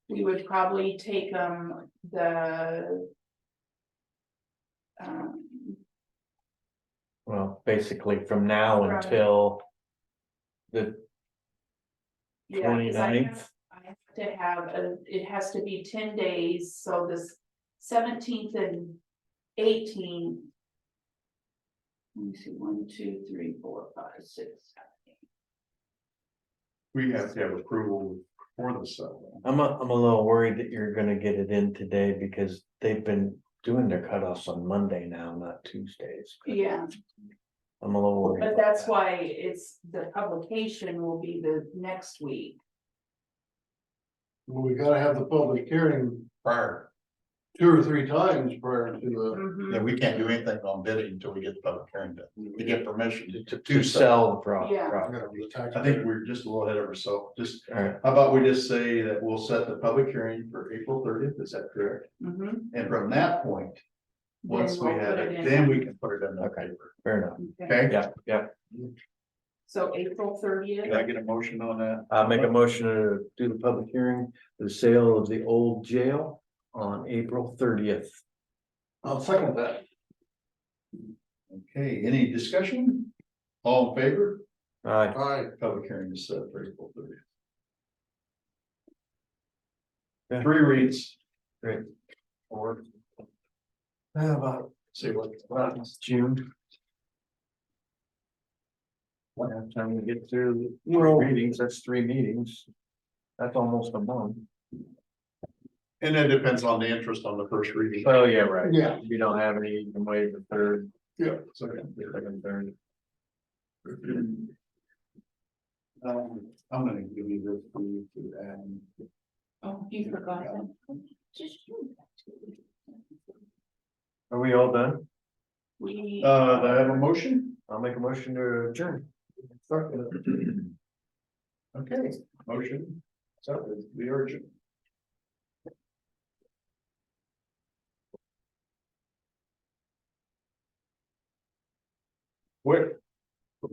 We would probably take the. Well, basically from now From- until the Yeah, 'cause I 29th. have to have, it has to be 10 days, so this 17th and 18th. Let me see, 1, 2, 3, 4, 5, 6, 7, 8. We have to have approval for the sale. I'm a little worried that you're gonna get it in today because they've been doing their cutoffs on Monday now, not Tuesdays. Yeah, I'm a little worried. but about that's that. why it's, the publication will be the next week. Well, we gotta have the public hearing prior. 2 or 3 times prior to the. Mhm. Yeah, we can't do anything on bidding until we get the public hearing done. We get permission To sell the product. Yeah. I think we're just a little ahead of ourselves. Just, Alright, how about we just say that we'll set the public hearing for April 30th, is that correct? Mhm. And from that point, once Then we we'll have put it, in. then we can put it in the Okay. paper. fair enough. Okay. Okay? Yeah. So April 30th. Can I get a motion on that? I'll make a motion to do the public hearing, for the sale of the old jail on April 30th. I'll second that. Okay, any discussion? All in favor? Aye. Public hearing is set for April 30th. Yeah. 3 reads. Great. Or, How about see what. June? By the time we get through 3 meetings, that's 3 meetings. That's almost a month. And it depends on the interest on the first reading. Oh, yeah, right. Yeah. We don't have any, you can waive the third, Yeah. second, third. I'm gonna give you this for you to add. Oh, you forgot them. Are we all done? We. Do I have a motion? I'll make a motion to adjourn. Okay, motion. So we are adjourned. Quick.